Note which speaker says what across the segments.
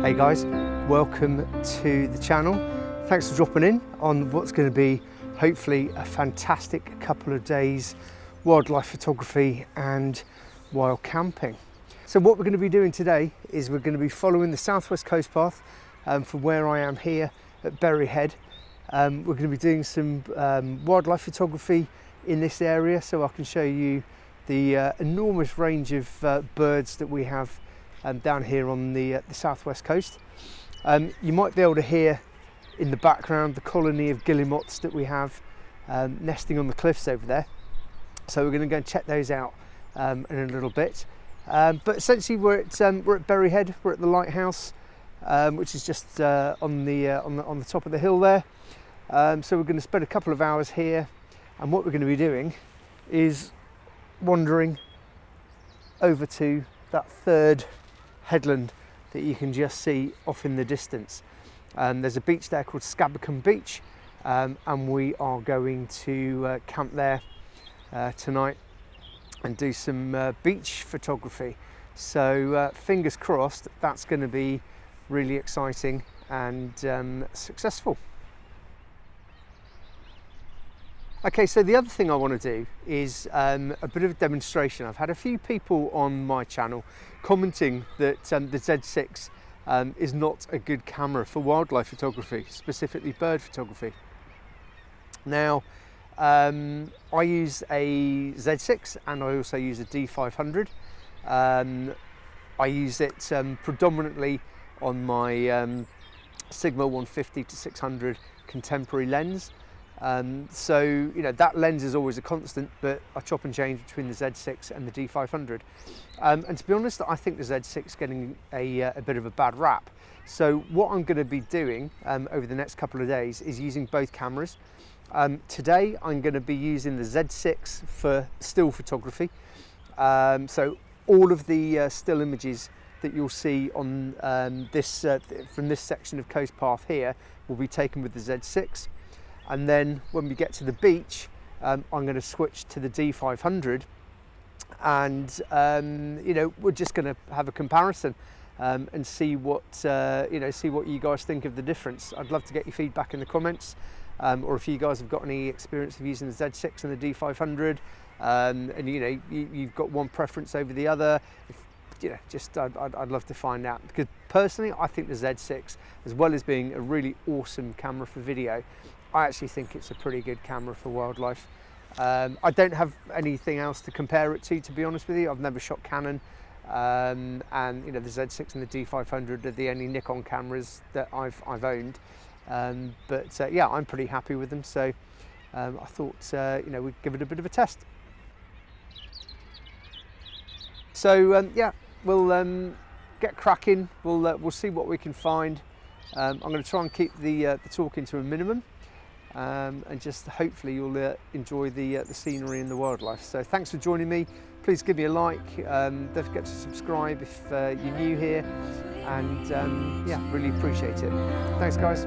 Speaker 1: Hey guys, welcome to the channel. Thanks for dropping in on what's going to be hopefully a fantastic couple of days wildlife photography and wild camping. So what we're going to be doing today is we're going to be following the southwest coast path from where I am here at Bury Head. We're going to be doing some wildlife photography in this area, so I can show you the enormous range of birds that we have down here on the southwest coast. You might be able to hear in the background the colony of guillemots that we have nesting on the cliffs over there. So we're going to go and check those out in a little bit. But essentially we're at Bury Head. We're at the lighthouse, which is just on the top of the hill there. So we're going to spend a couple of hours here, and what we're going to be doing is wandering over to that third headland that you can just see off in the distance. There's a beach there called Scabacum Beach, and we are going to camp there tonight and do some beach photography. So fingers crossed that's going to be really exciting and successful. Okay, so the other thing I want to do is a bit of a demonstration. I've had a few people on my channel commenting that the Z6 is not a good camera for wildlife photography, specifically bird photography. Now, I use a Z6 and I also use a D500. I use it predominantly on my Sigma 150 to 600 contemporary lens. So you know, that lens is always a constant, but I chop and change between the Z6 and the D500. And to be honest, I think the Z6 is getting a bit of a bad rap. So what I'm going to be doing over the next couple of days is using both cameras. Today I'm going to be using the Z6 for still photography. So all of the still images that you'll see on from this section of coast path here will be taken with the Z6. And then when we get to the beach, I'm going to switch to the D500, and you know, we're just going to have a comparison and see what see what you guys think of the difference. I'd love to get your feedback in the comments, or if you guys have got any experience of using the Z6 and the D500, and you know, you've got one preference over the other. I'd love to find out, because personally I think the Z6, as well as being a really awesome camera for video, I actually think it's a pretty good camera for wildlife. I don't have anything else to compare it to be honest with you. I've never shot Canon, and you know, the Z6 and the D500 are the only Nikon cameras that I've owned. But yeah, I'm pretty happy with them. So I thought you know, we'd give it a bit of a test. So yeah, we'll get cracking. We'll see what we can find. I'm going to try and keep the talking to a minimum. And just hopefully you'll enjoy the scenery and the wildlife. So thanks for joining me. Please give me a like. Don't forget to subscribe if you're new here. And yeah, really appreciate it. Thanks, guys.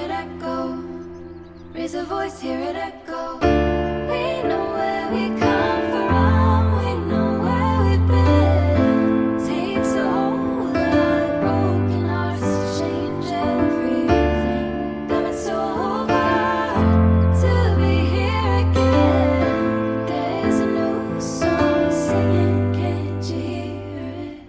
Speaker 2: it echo. Raise a voice, hear it echo. We know where we come from, we know where we've been. Takes a whole lot of broken hearts to change everything. Coming so far to be here again. There's a new song singing, can't you hear it?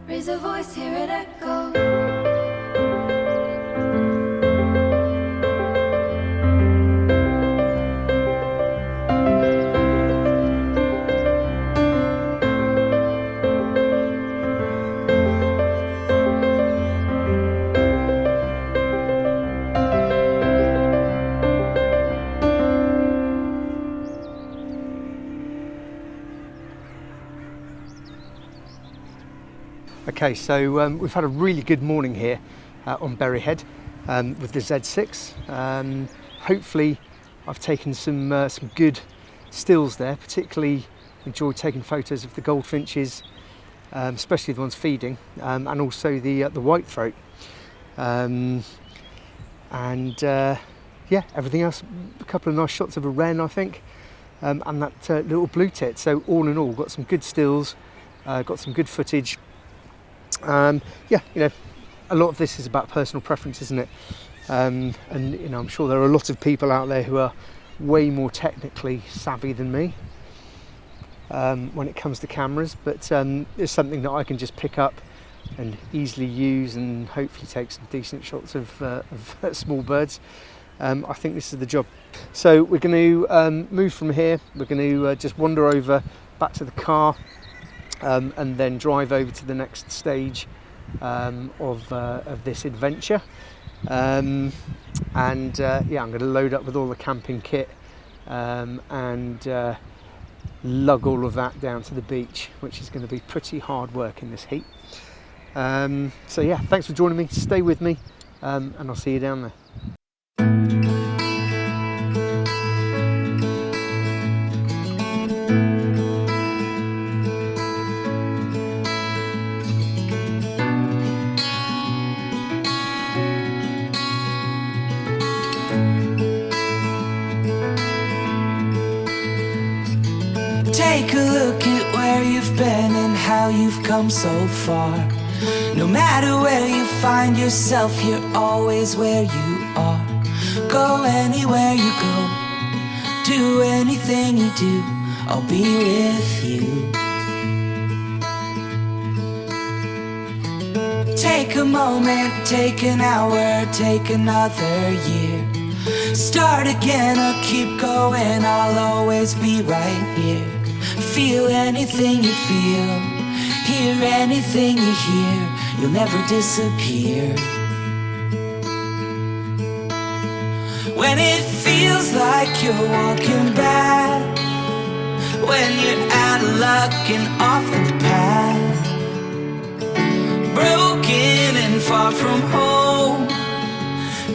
Speaker 2: Raise a voice, hear it echo.
Speaker 1: Okay, so we've had a really good morning here on Berry Head with the Z6. Hopefully I've taken some good stills there. Particularly enjoyed taking photos of the goldfinches, especially the ones feeding, and also the whitethroat. Yeah, everything else, a couple of nice shots of a wren, I think, and that little blue tit. So all in all, got some good stills, got some good footage. Yeah, you know, a lot of this is about personal preference, isn't it? And you know, I'm sure there are a lot of people out there who are way more technically savvy than me when it comes to cameras, but it's something that I can just pick up and easily use and hopefully take some decent shots of small birds. I think this is the job. So we're going to move from here. We're going to just wander over back to the car, and then drive over to the next stage of this adventure. Yeah, I'm going to load up with all the camping kit and lug all of that down to the beach, which is going to be pretty hard work in this heat. So yeah, thanks for joining me. Stay with me, and I'll see you down there.
Speaker 3: Take a look at where you've been and how you've come so far. No matter where you find yourself, you're always where you are. Go anywhere you go, do anything you do, I'll be with you. Take a moment, take an hour, take another year. Start again or keep going, I'll always be right here. Feel anything you feel, hear anything you hear, you'll never disappear. When it feels like you're walking back, when you're out of luck and off the path, broken and far from home,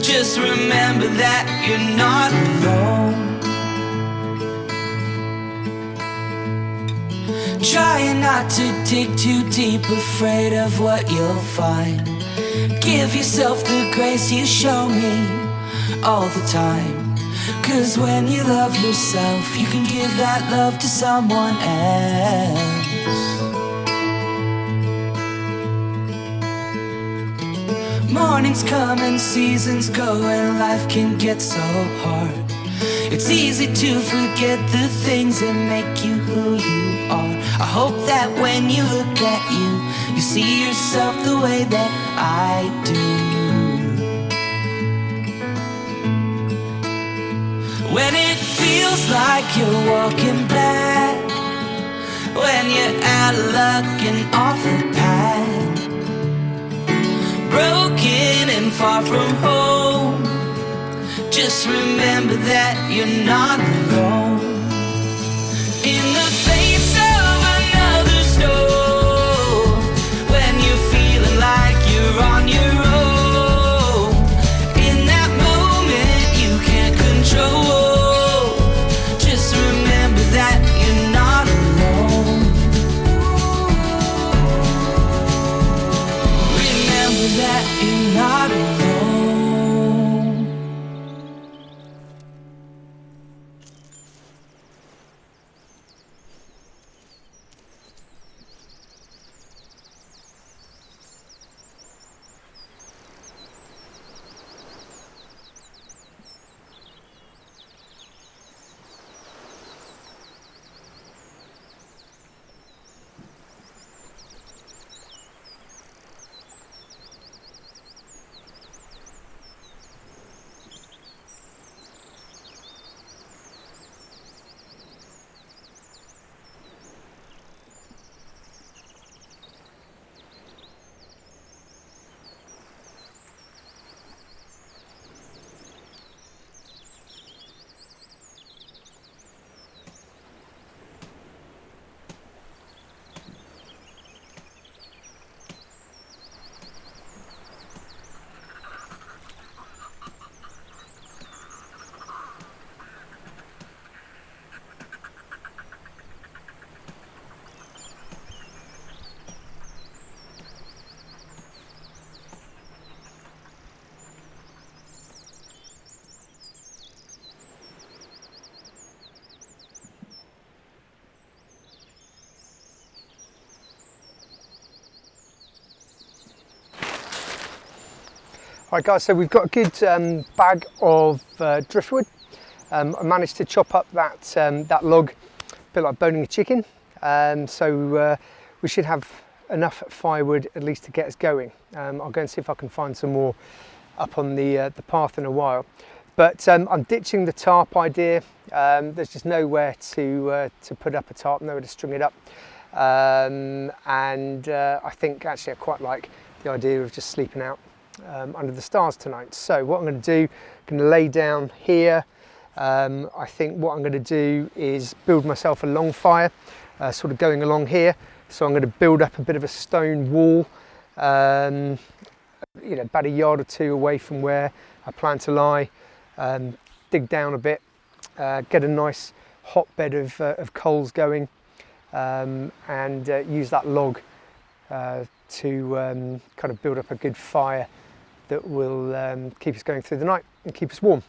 Speaker 3: just remember that you're not alone. Trying not to dig too deep, afraid of what you'll find. Give yourself the grace you show me all the time. 'Cause when you love yourself, you can give that love to someone else. Mornings come and seasons go, and life can get so hard. It's easy to forget the things that make you who you are. I hope that when you look at you, you see yourself the way that I do. When it feels like you're walking back, when you're out of luck and off the path, broken and far from home, just remember that you're not alone. In the face of another storm, when you're feeling like you're on your own, in that moment you can't control, just remember that you're not alone. Remember that you're not alone.
Speaker 1: Right guys, so we've got a good bag of driftwood. I managed to chop up that log, a bit like boning a chicken, so we should have enough firewood at least to get us going. I'll go and see if I can find some more up on the path in a while. But I'm ditching the tarp idea. There's just nowhere to put up a tarp, nowhere to string it up. And I think actually I quite like the idea of just sleeping out under the stars tonight. So what I'm going to do, I'm going to lay down here. I think what I'm going to do is build myself a long fire, sort of going along here. So I'm going to build up a bit of a stone wall, you know, about a yard or two away from where I plan to lie. Dig down a bit, get a nice hot bed of coals going, and use that log to kind of build up a good fire that will keep us going through the night and keep us warm.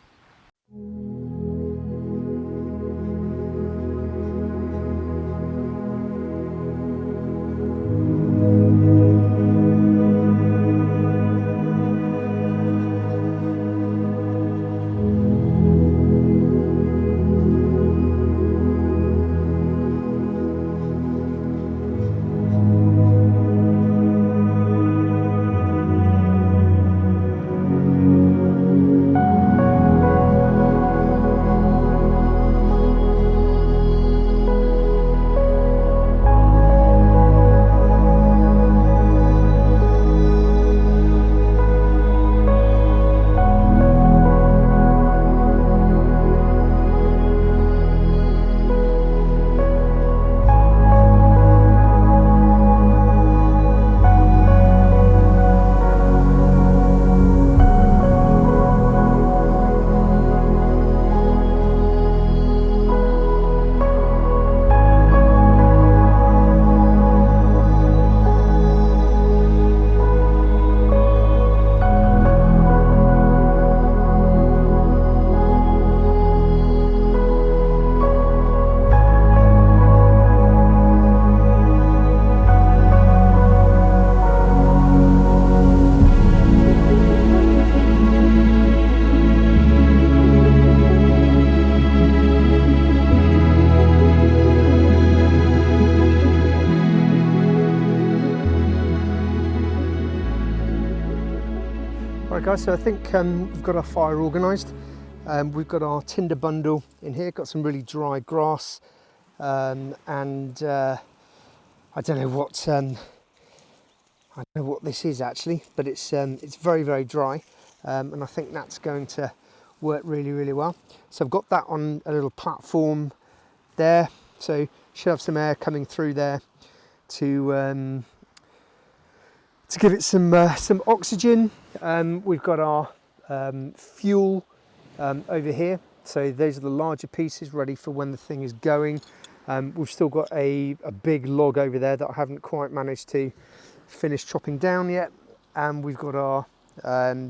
Speaker 1: Right guys, so I think we've got our fire organised. We've got our tinder bundle in here, got some really dry grass, and I don't know what this is actually, but it's very, very dry, and I think that's going to work really, really well. So I've got that on a little platform there, so should have some air coming through there to give it some oxygen. We've got our fuel over here, so those are the larger pieces ready for when the thing is going. We've still got a big log over there that I haven't quite managed to finish chopping down yet, and we've got our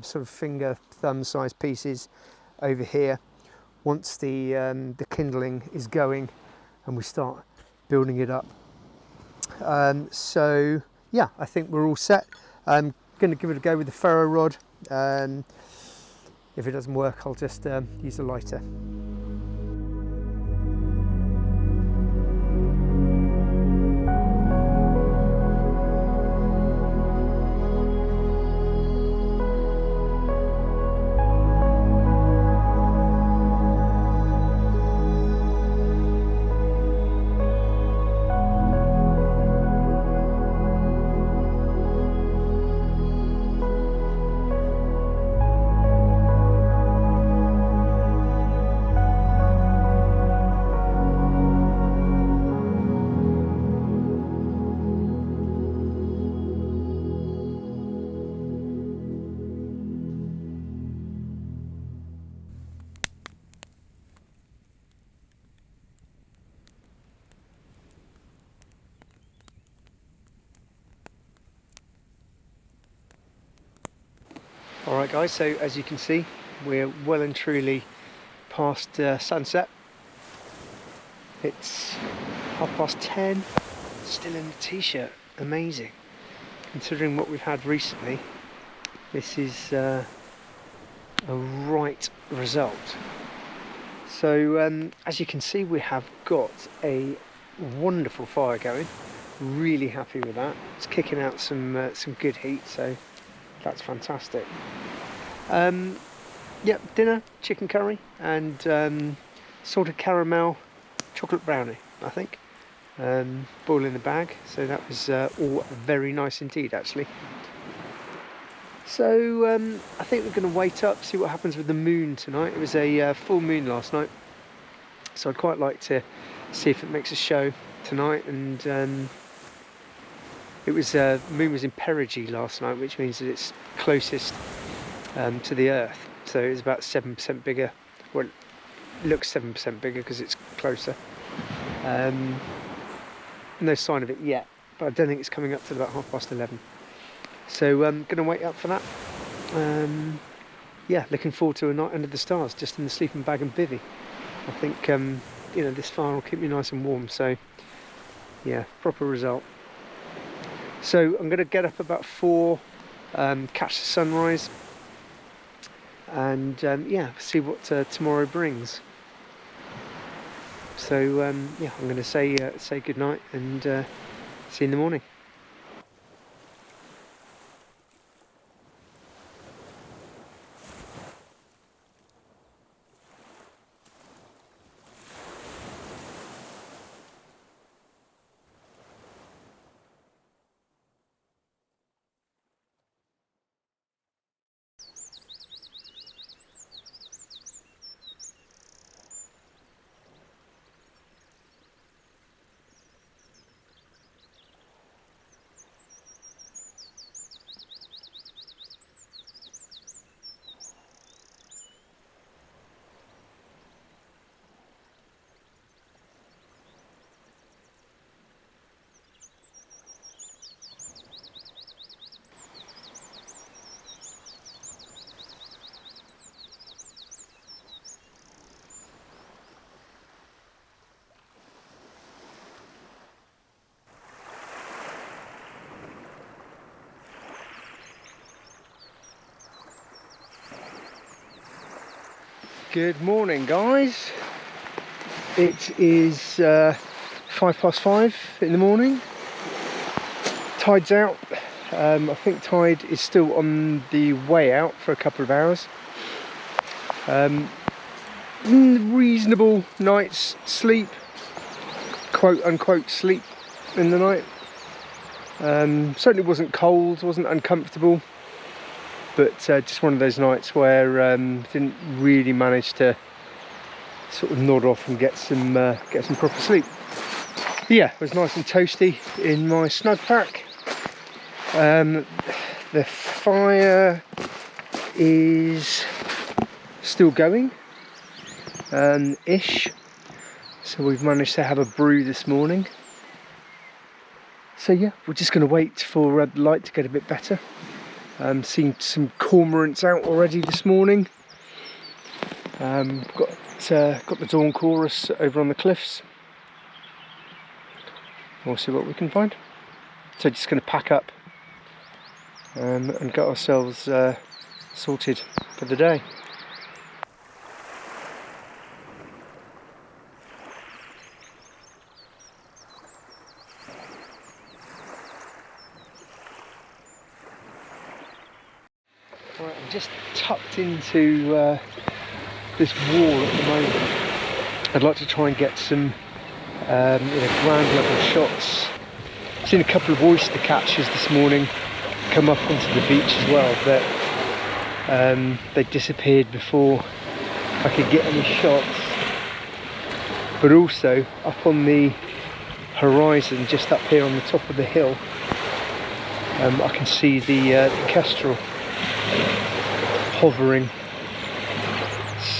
Speaker 1: sort of finger thumb size pieces over here. Once the kindling is going and we start building it up, so yeah, I think we're all set. I'm going to give it a go with the ferro rod. If it doesn't work, I'll just use a lighter. Alright guys, so as you can see, we're well and truly past sunset. It's 10:30, still in the t-shirt. Amazing. Considering what we've had recently, this is a right result. So as you can see, we have got a wonderful fire going. Really happy with that. It's kicking out some good heat, so that's fantastic. Yep, dinner, chicken curry and salted caramel chocolate brownie, I think. Boil in the bag, so that was all very nice indeed actually. So I think we're going to wait up, see what happens with the moon tonight. It was a full moon last night, so I'd quite like to see if it makes a show tonight. And it was moon was in perigee last night, which means that it's closest to the Earth, so it's about 7% bigger. Well, it looks 7% bigger because it's closer. No sign of it yet, but I don't think it's coming up till about 11:30. So I'm going to wait up for that. Yeah, looking forward to a night under the stars, just in the sleeping bag and bivvy. I think you know, this fire will keep me nice and warm, so yeah, proper result. So I'm going to get up about 4, catch the sunrise, and yeah, see what tomorrow brings. So yeah, I'm going to say good night and see you in the morning. Good morning guys, it is 5:05 in the morning, tide's out, I think tide is still on the way out for a couple of hours. Reasonable night's sleep, quote unquote sleep in the night. Certainly wasn't cold, wasn't uncomfortable, but just one of those nights where didn't really manage to sort of nod off and get some proper sleep. But yeah, it was nice and toasty in my snug pack. The fire is still going, ish. So we've managed to have a brew this morning. So yeah, we're just going to wait for the light to get a bit better. Seen some cormorants out already this morning. Got the dawn chorus over on the cliffs. We'll see what we can find. So just going to pack up and get ourselves sorted for the day. Right, I'm just tucked into this wall at the moment. I'd like to try and get some ground level shots. I've seen a couple of oyster catchers this morning come up onto the beach as well, but they disappeared before I could get any shots. But also up on the horizon, just up here on the top of the hill, I can see the kestrel hovering.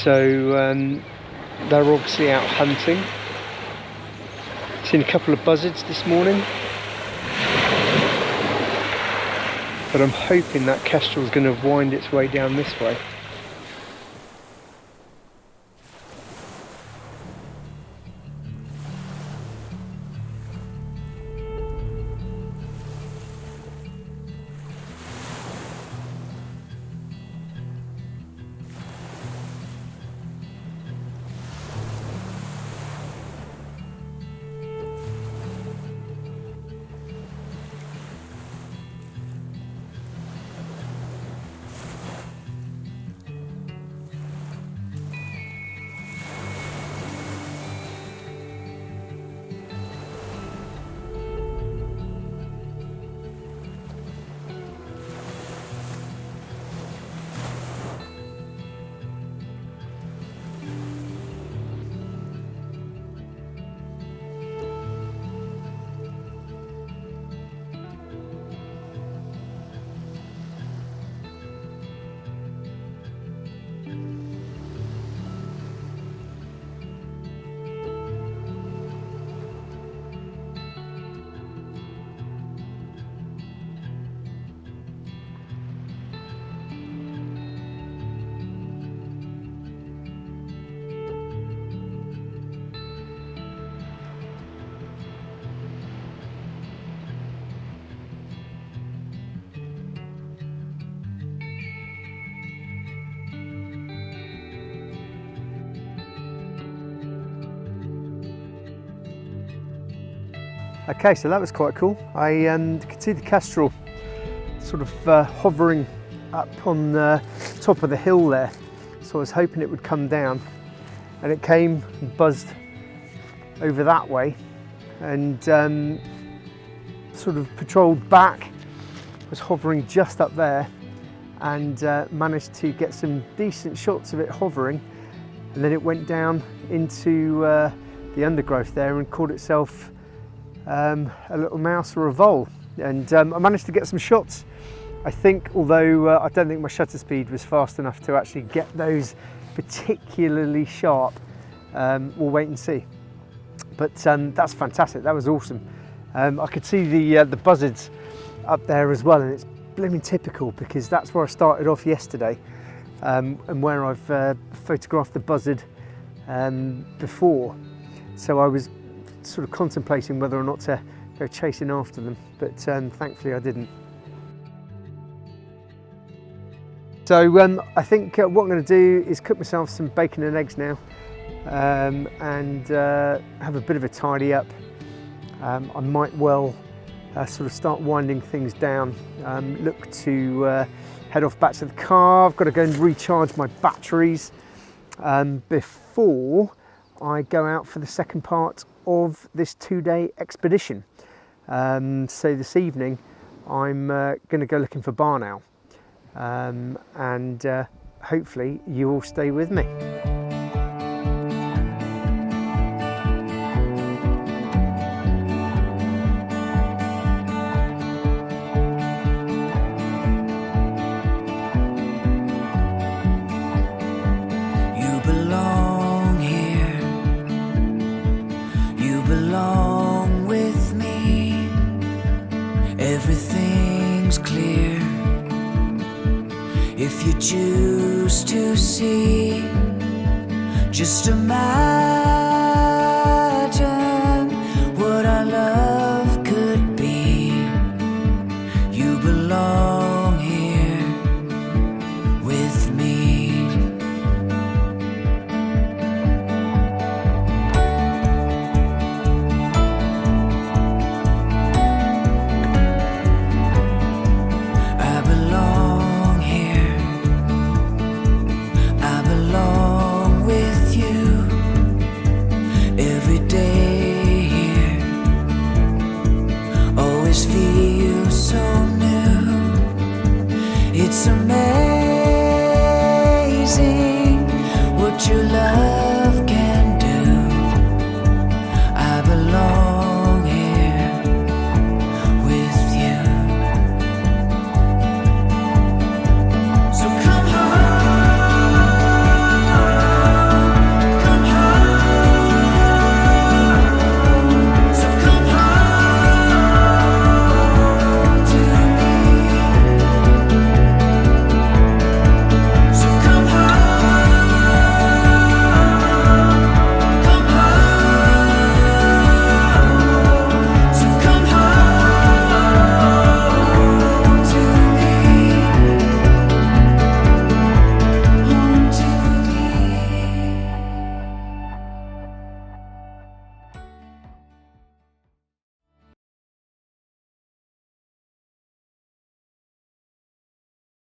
Speaker 1: So they're obviously out hunting. Seen a couple of buzzards this morning, but I'm hoping that kestrel is going to wind its way down this way. Okay, so that was quite cool. I could see the kestrel sort of hovering up on the top of the hill there. So I was hoping it would come down, and it came and buzzed over that way and sort of patrolled back, was hovering just up there, and managed to get some decent shots of it hovering, and then it went down into the undergrowth there and caught itself a little mouse or a vole, and I managed to get some shots, I think, although I don't think my shutter speed was fast enough to actually get those particularly sharp. We'll wait and see. But that's fantastic, that was awesome. I could see the buzzards up there as well, and it's blooming typical because that's where I started off yesterday, and where I've photographed the buzzard before. So I was sort of contemplating whether or not to go chasing after them, but thankfully I didn't. So I think what I'm going to do is cook myself some bacon and eggs now, and have a bit of a tidy up. I might well sort of start winding things down. Look to head off back to the car. I've got to go and recharge my batteries before I go out for the second part of this 2-day expedition. So this evening I'm going to go looking for barn owl, and hopefully you all stay with me.
Speaker 3: Everything's clear if you choose to see. Just imagine what our love could be. You belong